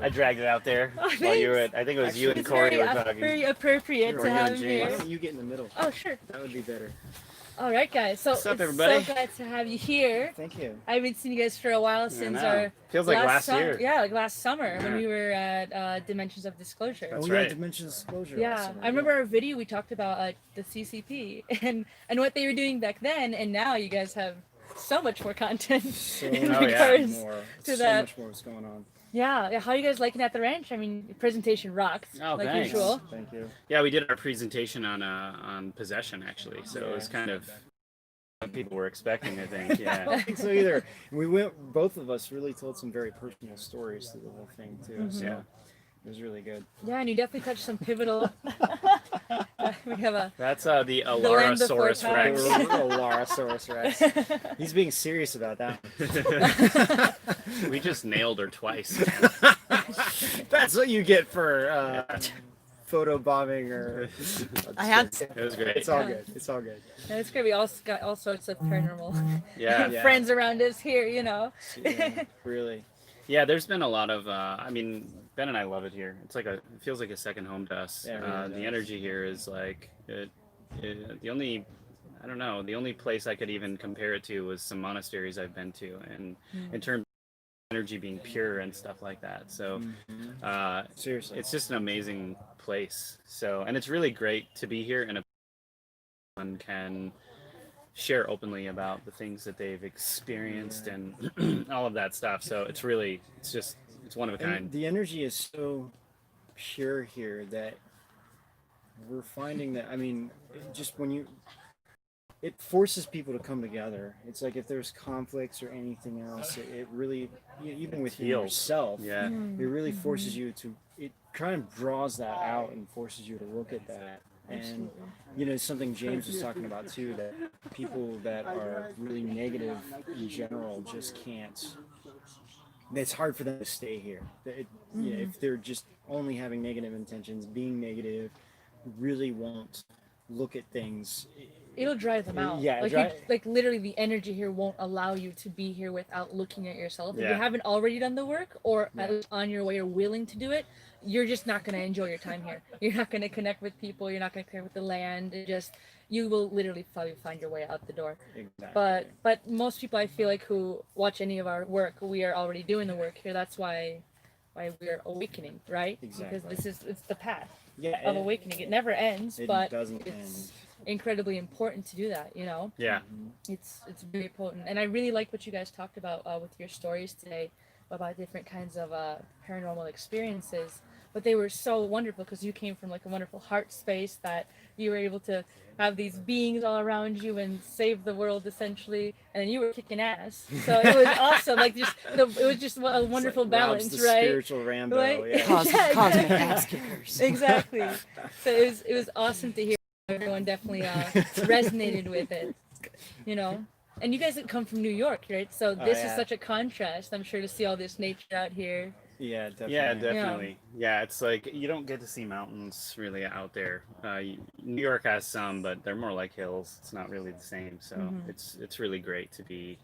[SPEAKER 6] I dragged it out there
[SPEAKER 2] Oh,
[SPEAKER 6] while you were
[SPEAKER 2] thanks.
[SPEAKER 6] I think it was you and
[SPEAKER 2] It's
[SPEAKER 6] Corey
[SPEAKER 2] very,
[SPEAKER 6] were talking.
[SPEAKER 2] very appropriate
[SPEAKER 6] Or
[SPEAKER 2] to
[SPEAKER 6] you
[SPEAKER 2] have
[SPEAKER 6] and
[SPEAKER 2] him
[SPEAKER 6] James.
[SPEAKER 2] here.
[SPEAKER 6] You get in the middle.
[SPEAKER 2] Oh, sure.
[SPEAKER 6] That would be better.
[SPEAKER 2] All right, guys. So
[SPEAKER 6] What's up,
[SPEAKER 2] it's
[SPEAKER 6] everybody?
[SPEAKER 2] so glad to have you here.
[SPEAKER 6] Thank you.
[SPEAKER 2] I haven't seen you guys for a while since
[SPEAKER 6] know.
[SPEAKER 2] our
[SPEAKER 6] Feels like last
[SPEAKER 2] summer.
[SPEAKER 6] year.
[SPEAKER 2] Yeah, like last summer when
[SPEAKER 6] Yeah.
[SPEAKER 2] we were at Dimensions of Disclosure.
[SPEAKER 6] That's
[SPEAKER 9] we
[SPEAKER 6] right.
[SPEAKER 9] had Dimension Disclosure.
[SPEAKER 2] Yeah,
[SPEAKER 9] also.
[SPEAKER 2] I remember our video we talked about the CCP and what they were doing back then, and now you guys have so much more content
[SPEAKER 9] So
[SPEAKER 2] in
[SPEAKER 6] Oh, yeah.
[SPEAKER 2] regards
[SPEAKER 9] more,
[SPEAKER 2] to
[SPEAKER 9] so
[SPEAKER 2] that.
[SPEAKER 9] much more is going on.
[SPEAKER 2] Yeah, how are you guys liking at the ranch? I mean, your presentation rocked,
[SPEAKER 6] Oh,
[SPEAKER 2] like
[SPEAKER 6] thanks.
[SPEAKER 2] usual.
[SPEAKER 9] Thank you.
[SPEAKER 6] Yeah, we did our presentation on possession actually, so it was kind of what people were expecting, I think.
[SPEAKER 9] I
[SPEAKER 6] Yeah.
[SPEAKER 9] don't think so either. We both of us really told some very personal stories through the whole thing too. So
[SPEAKER 6] Yeah.
[SPEAKER 9] it was really good.
[SPEAKER 2] Yeah, and you definitely touched some pivotal. We have a.
[SPEAKER 6] That's the
[SPEAKER 2] land before
[SPEAKER 6] Alarasaurus
[SPEAKER 2] time.
[SPEAKER 6] Rex.
[SPEAKER 9] Larasaurus Rex. He's being serious about that.
[SPEAKER 6] We just nailed her twice.
[SPEAKER 9] That's what you get for photo bombing or.
[SPEAKER 7] I had
[SPEAKER 6] It was great.
[SPEAKER 9] It's all
[SPEAKER 2] Yeah.
[SPEAKER 9] good. It's all good.
[SPEAKER 2] And it's gonna be got all sorts of paranormal
[SPEAKER 6] Yeah.
[SPEAKER 2] friends around us here, you know.
[SPEAKER 9] Yeah, really.
[SPEAKER 6] Yeah, there's been a lot of. I mean, Ben and I love it here. It's like it feels like a second home to us.
[SPEAKER 9] Yeah, it really
[SPEAKER 6] The
[SPEAKER 9] does.
[SPEAKER 6] energy here is like the only. I don't know. The only place I could even compare it to was some monasteries I've been to, and in terms of energy being pure and stuff like that. So
[SPEAKER 9] Seriously.
[SPEAKER 6] it's just an amazing place. So, and it's really great to be here, and one can share openly about the things that they've experienced and all of that stuff. So it's one of a
[SPEAKER 9] And
[SPEAKER 6] kind.
[SPEAKER 9] the energy is so pure here that we're finding that, I mean, just it forces people to come together. It's like if there's conflicts or anything else, it really, even within
[SPEAKER 6] Heals.
[SPEAKER 9] yourself,
[SPEAKER 6] Yeah.
[SPEAKER 9] it really forces you to, it kind of draws that out and forces you to look at that. And, something James was talking about too, that people that are really negative in general just can't, it's hard for them to stay here. If they're just only having negative intentions, being negative, really won't look at things.
[SPEAKER 2] It'll drive them out.
[SPEAKER 9] Yeah,
[SPEAKER 2] like literally the energy here won't allow you to be here without looking at yourself. If you
[SPEAKER 6] Yeah.
[SPEAKER 2] haven't already done the work or at least on your way or willing to do it, you're just not going to enjoy your time here. You're not going to connect with people. You're not going to connect with the land. You will literally probably find your way out the door.
[SPEAKER 9] Exactly.
[SPEAKER 2] But most people I feel like who watch any of our work, we are already doing the work here. That's why we're awakening, right?
[SPEAKER 9] Exactly.
[SPEAKER 2] Because it's the path
[SPEAKER 9] Yeah,
[SPEAKER 2] of awakening. It never ends,
[SPEAKER 9] it
[SPEAKER 2] but
[SPEAKER 9] doesn't
[SPEAKER 2] it's
[SPEAKER 9] end.
[SPEAKER 2] incredibly important to do that,
[SPEAKER 6] Yeah.
[SPEAKER 2] It's very potent. And I really like what you guys talked about with your stories today about different kinds of paranormal experiences. but they were so wonderful because you came from like a wonderful heart space that you were able to have these beings all around you and save the world essentially, and then you were kicking ass. So it was awesome. Like it was just a wonderful
[SPEAKER 9] Rob's
[SPEAKER 2] balance,
[SPEAKER 9] the
[SPEAKER 2] right?
[SPEAKER 9] Spiritual Rambo.
[SPEAKER 2] Right?
[SPEAKER 9] Yeah.
[SPEAKER 7] Cosmic
[SPEAKER 2] exactly.
[SPEAKER 7] ass kickers.
[SPEAKER 2] Exactly. So it was awesome to hear. Everyone definitely resonated with it, you know. And you guys come from New York, right? So this is
[SPEAKER 9] yeah.
[SPEAKER 2] such a contrast, I'm sure, to see all this nature out here.
[SPEAKER 9] Yeah, definitely.
[SPEAKER 6] Yeah, definitely. Yeah, it's like you don't get to see mountains really out there. New York has some, but they're more like hills. It's not really the same. So it's really great to be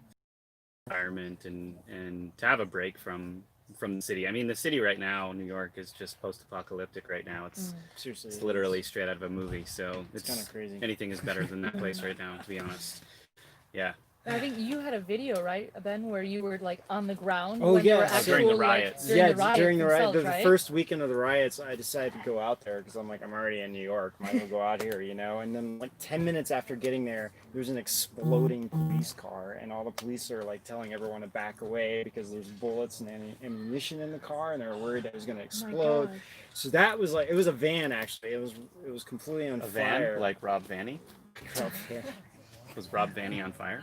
[SPEAKER 6] environment and to have a break from the city. I mean, the city right now, New York, is just post-apocalyptic right now. It's
[SPEAKER 9] Seriously,
[SPEAKER 6] it's literally straight out of a movie. So
[SPEAKER 9] it's kind of crazy.
[SPEAKER 6] Anything is better than that place right now, to be honest. Yeah.
[SPEAKER 2] I think you had a video, right, Ben, where you were like on the ground.
[SPEAKER 9] Oh,
[SPEAKER 2] when there
[SPEAKER 9] yeah.
[SPEAKER 2] were actual,
[SPEAKER 6] During the
[SPEAKER 2] like,
[SPEAKER 6] riots.
[SPEAKER 9] During the riot,
[SPEAKER 2] themselves,
[SPEAKER 9] the
[SPEAKER 2] right?
[SPEAKER 9] first weekend of the riots, I decided to go out there because I'm like, I'm already in New York, might as well go out here, you know. And then like 10 minutes after getting there, there's an exploding police car, and all the police are like telling everyone to back away because there's bullets and ammunition in the car, and they're worried it was going to explode.
[SPEAKER 2] gosh.
[SPEAKER 9] So that was like, it was a van actually. It was completely on
[SPEAKER 6] A
[SPEAKER 9] fire.
[SPEAKER 6] van like Rob Vanny. Was Rob Vanny on fire?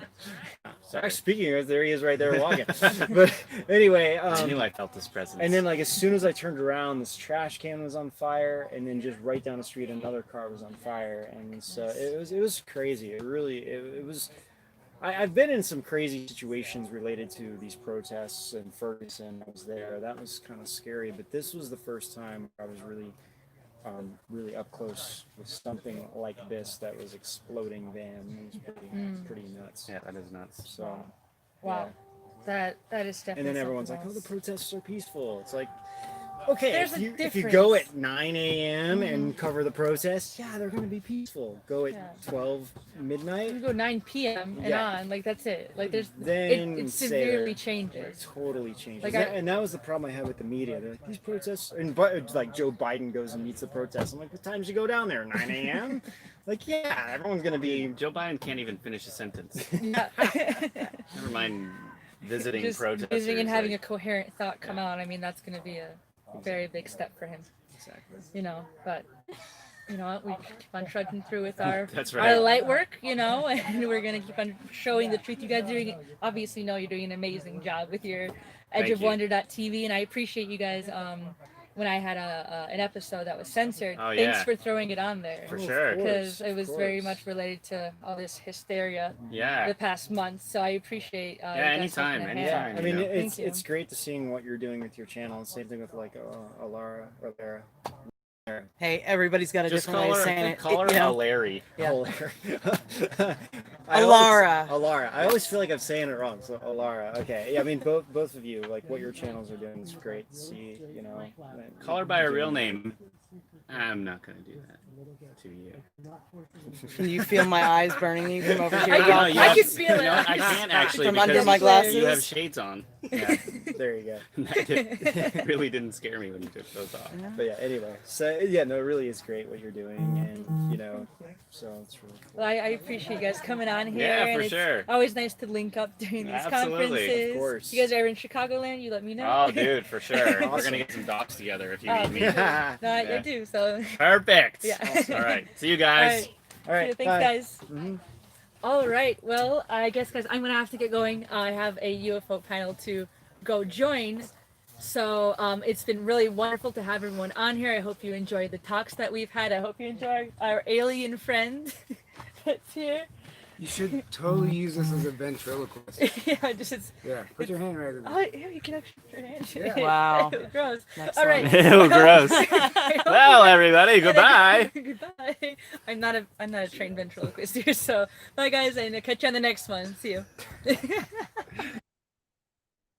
[SPEAKER 6] Oh, sorry.
[SPEAKER 9] Speaking of, there he is right there walking. But anyway,
[SPEAKER 6] I knew I felt his presence.
[SPEAKER 9] and then like as soon as I turned around, this trash can was on fire, and then just right down the street, another car was on fire, and so it was crazy. It was. I've been in some crazy situations related to these protests in Ferguson. I was there. That was kind of scary, but this was the first time I was really up close with something like this that was exploding van. It was pretty nuts.
[SPEAKER 6] Yeah, that is nuts.
[SPEAKER 9] So,
[SPEAKER 2] Wow. That is definitely.
[SPEAKER 9] and then everyone's like,
[SPEAKER 2] something
[SPEAKER 9] "Oh, the
[SPEAKER 2] else.
[SPEAKER 9] protests are peaceful." It's like, okay,
[SPEAKER 2] There's
[SPEAKER 9] if
[SPEAKER 2] a
[SPEAKER 9] you go
[SPEAKER 2] difference.
[SPEAKER 9] at 9 a.m. and cover the protests, yeah, they're going to be peaceful. Go at
[SPEAKER 2] Yeah.
[SPEAKER 9] 12 midnight,
[SPEAKER 2] You go 9 p.m. and
[SPEAKER 9] Yeah.
[SPEAKER 2] on, like that's it. Like there's
[SPEAKER 9] then
[SPEAKER 2] it
[SPEAKER 9] say
[SPEAKER 2] severely
[SPEAKER 9] it
[SPEAKER 2] changes.
[SPEAKER 9] totally changes.
[SPEAKER 2] Like,
[SPEAKER 9] and that was the problem I had with the media. They're like, these protests, and but like Joe Biden goes and meets the protests. I'm like, what time did you go down there? 9 a.m. Like, yeah, everyone's going to be.
[SPEAKER 6] Joe Biden can't even finish a sentence.
[SPEAKER 2] Yeah.
[SPEAKER 6] Never mind visiting
[SPEAKER 2] Just
[SPEAKER 6] protesters.
[SPEAKER 2] visiting and having
[SPEAKER 6] like,
[SPEAKER 2] a coherent thought come out. I mean, that's going to be a very big step for him.
[SPEAKER 9] Exactly.
[SPEAKER 2] You know, but you know what? We keep on trudging through with our
[SPEAKER 6] That's
[SPEAKER 2] our
[SPEAKER 6] right.
[SPEAKER 2] light work, you know, and we're gonna keep on showing the truth. You guys are doing, obviously know you're doing an amazing job with your
[SPEAKER 6] Thank you.
[SPEAKER 2] edgeofwonder.tv, and I appreciate you guys. When I had an episode that was censored,
[SPEAKER 6] Oh,
[SPEAKER 2] thanks
[SPEAKER 6] yeah.
[SPEAKER 2] for throwing it on there.
[SPEAKER 6] For
[SPEAKER 9] Oh, of
[SPEAKER 6] sure.
[SPEAKER 9] course,
[SPEAKER 2] Because it
[SPEAKER 9] of
[SPEAKER 2] was very
[SPEAKER 9] course.
[SPEAKER 2] much related to all this hysteria
[SPEAKER 6] Yeah.
[SPEAKER 2] the past month. So I appreciate. You guys
[SPEAKER 6] anytime,
[SPEAKER 2] taking a
[SPEAKER 6] anytime.
[SPEAKER 2] hand.
[SPEAKER 9] I mean,
[SPEAKER 6] you know.
[SPEAKER 9] it's
[SPEAKER 2] Thank you.
[SPEAKER 9] it's great to seeing what you're doing with your channel. And same thing with like Alara or Lara.
[SPEAKER 7] Hey, everybody's got a
[SPEAKER 6] Just
[SPEAKER 7] different way
[SPEAKER 6] call
[SPEAKER 7] of
[SPEAKER 6] her,
[SPEAKER 7] saying it.
[SPEAKER 6] call her
[SPEAKER 7] you know?
[SPEAKER 6] Larry.
[SPEAKER 7] Yeah.
[SPEAKER 9] Alara.
[SPEAKER 7] Alara.
[SPEAKER 9] Alara. I always feel like I'm saying it wrong. So Alara. Okay. Yeah. I mean, both of you, like what your channels are doing is great to see. You know.
[SPEAKER 6] Call her by her real name. I'm not gonna do that to you.
[SPEAKER 7] Can you feel my eyes burning you from over here?
[SPEAKER 2] I
[SPEAKER 6] No,
[SPEAKER 2] can-
[SPEAKER 6] you
[SPEAKER 2] I
[SPEAKER 6] have-
[SPEAKER 2] can feel it.
[SPEAKER 6] no, I can't actually
[SPEAKER 7] From
[SPEAKER 6] because
[SPEAKER 7] under my glasses?
[SPEAKER 6] you have shades on. Yeah.
[SPEAKER 9] There you go.
[SPEAKER 6] That really didn't scare me when you took those off.
[SPEAKER 9] But yeah. Anyway. So yeah. No, it really is great what you're doing, and you know. So it's really cool.
[SPEAKER 2] Well, I appreciate you guys coming on here.
[SPEAKER 6] Yeah,
[SPEAKER 2] and
[SPEAKER 6] for
[SPEAKER 2] it's
[SPEAKER 6] sure.
[SPEAKER 2] always nice to link up during these
[SPEAKER 6] Absolutely.
[SPEAKER 2] conferences.
[SPEAKER 9] Of course.
[SPEAKER 2] You guys are ever in Chicagoland, you let me know.
[SPEAKER 6] Oh, dude, for sure. We're
[SPEAKER 9] Awesome.
[SPEAKER 6] gonna get some docs together if you
[SPEAKER 2] Oh,
[SPEAKER 6] need me.
[SPEAKER 2] no,
[SPEAKER 6] Yeah.
[SPEAKER 2] I do. So,
[SPEAKER 6] Perfect.
[SPEAKER 2] Yeah.
[SPEAKER 6] All right. See you
[SPEAKER 2] all
[SPEAKER 6] guys.
[SPEAKER 2] right.
[SPEAKER 9] All right.
[SPEAKER 2] Thanks,
[SPEAKER 9] bye.
[SPEAKER 2] guys.
[SPEAKER 9] Mhm.
[SPEAKER 2] All right. Well, I guess, guys, I'm gonna have to get going. I have a UFO panel to go join. So it's been really wonderful to have everyone on here. I hope you enjoyed the talks that we've had. I hope you enjoy our alien friend that's here.
[SPEAKER 1] You should totally use this as a ventriloquist.
[SPEAKER 2] Yeah, just
[SPEAKER 1] Yeah, put your hand right in
[SPEAKER 2] oh,
[SPEAKER 1] there.
[SPEAKER 2] yeah, you can actually put your hand.
[SPEAKER 1] Yeah.
[SPEAKER 7] Wow.
[SPEAKER 2] Gross.
[SPEAKER 7] Next
[SPEAKER 2] All right.
[SPEAKER 7] one.
[SPEAKER 6] Ew, gross.
[SPEAKER 2] I hope
[SPEAKER 6] Well,
[SPEAKER 2] you-
[SPEAKER 6] everybody, goodbye.
[SPEAKER 2] Goodbye. I'm not a trained ventriloquist here, so bye guys, and I'll catch you on the next one. See you.